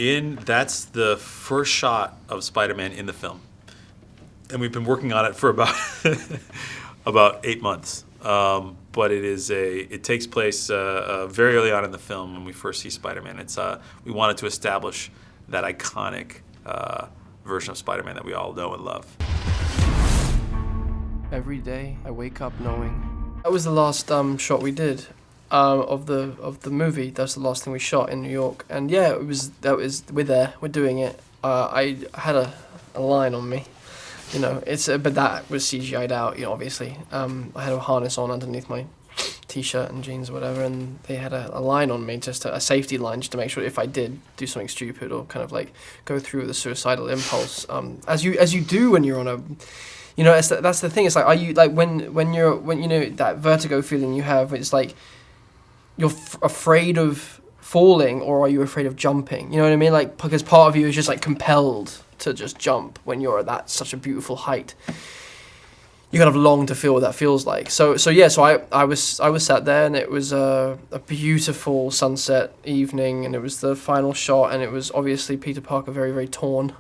That's the first shot of Spider-Man in the film, and we've been working on it for about about 8 months. But it takes place very early on in the film when we first see Spider-Man. We wanted to establish that iconic version of Spider-Man that we all know and love. Every day I wake up knowing. That was the last shot we did of the movie. That's the last thing we shot in New York. And yeah, we're there. We're doing it. I had a line on me. But that was CGI'd out, obviously. I had a harness on underneath my t-shirt and jeans or whatever, and they had a line on me, just a safety line, just to make sure if I did do something stupid or kind of like go through with a suicidal impulse, as you do when you're on a, that's the thing. It's like, are you like when that vertigo feeling you have? It's like you're afraid of falling, or are you afraid of jumping? You know what I mean? Like, because part of you is just like compelled to just jump when you're at such a beautiful height. You kind of long to feel what that feels like. So I was sat there, and it was a beautiful sunset evening, and it was the final shot, and it was obviously Peter Parker very, very torn,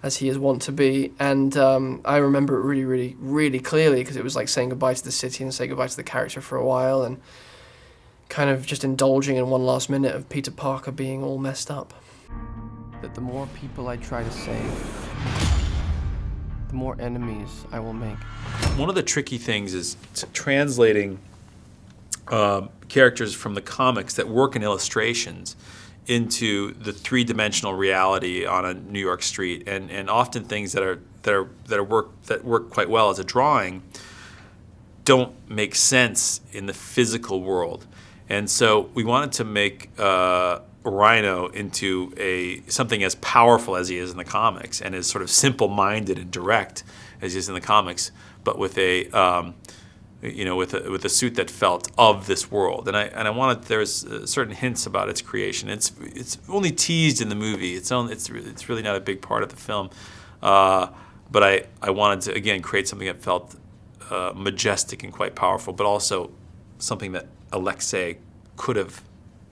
as he is wont to be. And I remember it really, really, really clearly, because it was like saying goodbye to the city and saying goodbye to the character for a while, and kind of just indulging in one last minute of Peter Parker being all messed up. That the more people I try to save, the more enemies I will make. One of the tricky things is translating characters from the comics that work in illustrations into the three-dimensional reality on a New York street, and often things that work quite well as a drawing don't make sense in the physical world. And so we wanted to make Rhino into something as powerful as he is in the comics, and as sort of simple-minded and direct as he is in the comics, but with a with a suit that felt of this world. And I wanted, there's certain hints about its creation. It's only teased in the movie. It's really not a big part of the film. But I wanted to again create something that felt majestic and quite powerful, but also something that Alexei could have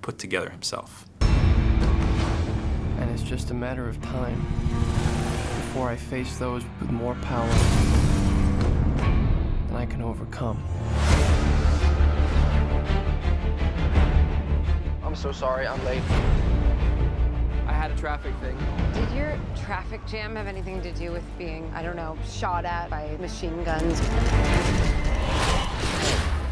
put together himself. And it's just a matter of time before I face those with more power than I can overcome. I'm so sorry, I'm late. I had a traffic thing. Did your traffic jam have anything to do with being, I don't know, shot at by machine guns?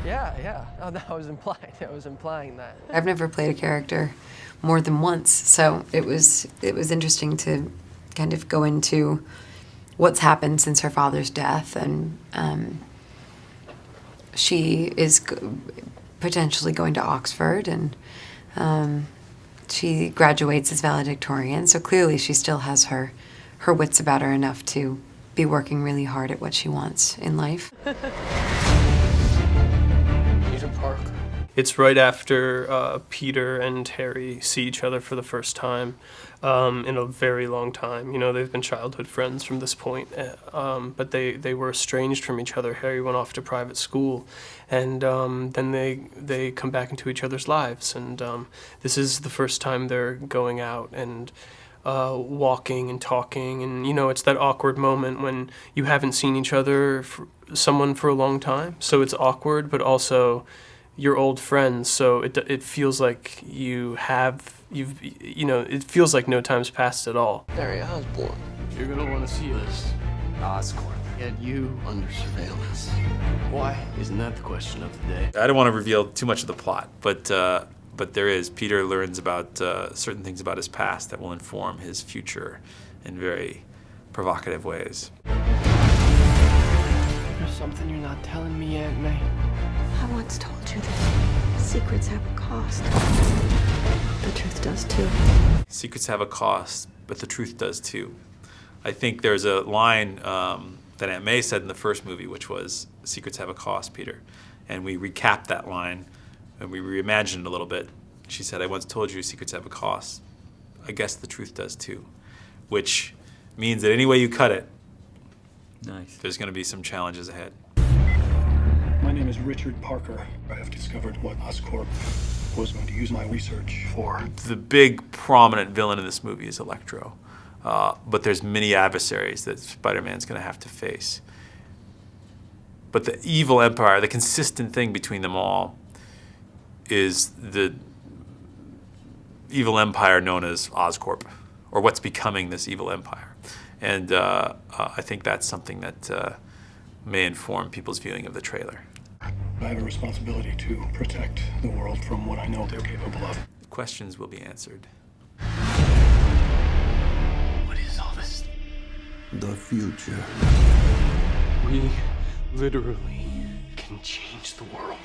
Yeah. Oh, no, I was implying that. I've never played a character more than once, so it was interesting to kind of go into what's happened since her father's death, and she is potentially going to Oxford, and she graduates as valedictorian, so clearly she still has her wits about her enough to be working really hard at what she wants in life. Peter Parker. It's right after Peter and Harry see each other for the first time in a very long time. They've been childhood friends from this point, but they were estranged from each other. Harry went off to private school, and then they come back into each other's lives, and this is the first time they're going out and walking and talking, and it's that awkward moment when you haven't seen each other, someone for a long time, so it's awkward, but also you're old friends, so it feels like it feels like no time's passed at all. Harry Osborn. You're gonna want to see this. Oscorp. Get you under surveillance. Why? Isn't that the question of the day? I don't want to reveal too much of the plot, but there is. Peter learns about certain things about his past that will inform his future in very provocative ways. There's something you're not telling me, Aunt May. I once told you that secrets have a cost. The truth does too. Secrets have a cost, but the truth does too. I think there's a line that Aunt May said in the first movie, which was, "Secrets have a cost, Peter." And we recapped that line, and we reimagined it a little bit. She said, "I once told you secrets have a cost. I guess the truth does too." Which means that any way you cut it, Nice. there's going to be some challenges ahead. My name is Richard Parker. I have discovered what Oscorp was going to use my research for. The big prominent villain in this movie is Electro, but there's many adversaries that Spider-Man's going to have to face. But the evil empire, the consistent thing between them all, is the evil empire known as Oscorp, or what's becoming this evil empire. And I think that's something that may inform people's viewing of the trailer. I have a responsibility to protect the world from what I know they're capable of. Questions will be answered. What is all this? The future. We literally can change the world.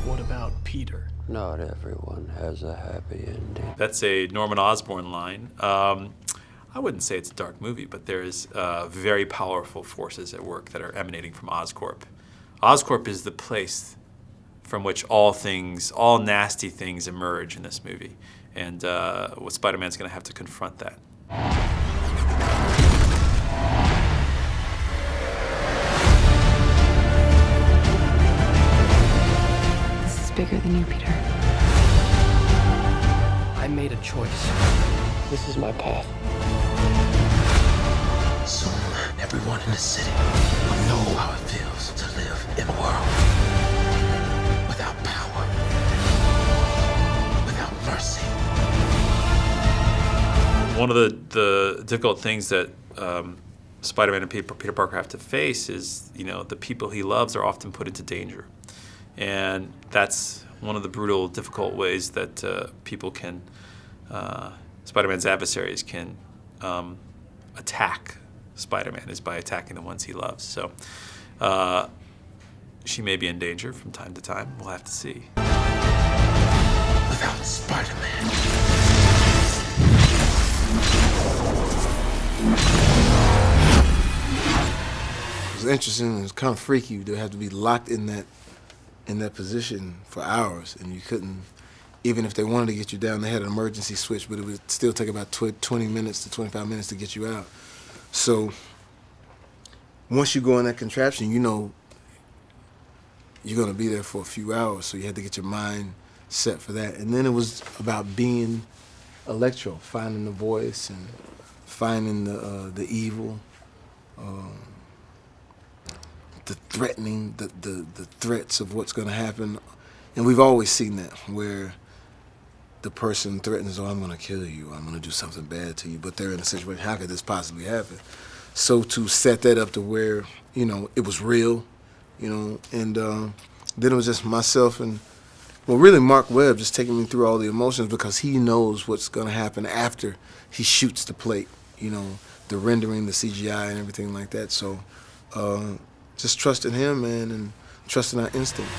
What about Peter? Not everyone has a happy ending. That's a Norman Osborn line. I wouldn't say it's a dark movie, but there's very powerful forces at work that are emanating from Oscorp. Oscorp is the place from which all nasty things emerge in this movie. And Spider-Man's going to have to confront that. This is bigger than you, Peter. I made a choice. This is my path. Soon, everyone in the city will know how it feels to live in a world without power, without mercy. One of the difficult things that Spider-Man and Peter Parker have to face is, the people he loves are often put into danger. And that's one of the brutal, difficult ways that people can, Spider-Man's adversaries can attack Spider-Man, is by attacking the ones he loves. So she may be in danger from time to time. We'll have to see. Without Spider-Man. It was interesting. It was kind of freaky to have to be locked in that position for hours, and you couldn't. Even if they wanted to get you down, they had an emergency switch, but it would still take about 20 minutes to 25 minutes to get you out. So once you go in that contraption, you know you're going to be there for a few hours, so you had to get your mind set for that. And then it was about being Electro, finding the voice and finding the evil, the threatening, the threats of what's going to happen. And we've always seen that, where the person threatens, I'm going to kill you, I'm going to do something bad to you, but they're in a situation, how could this possibly happen? So to set that up to where, it was real, and then it was just myself and, really Mark Webb just taking me through all the emotions, because he knows what's going to happen after he shoots the plate, the rendering, the CGI and everything like that. So just trusting him, man, and trusting our instinct.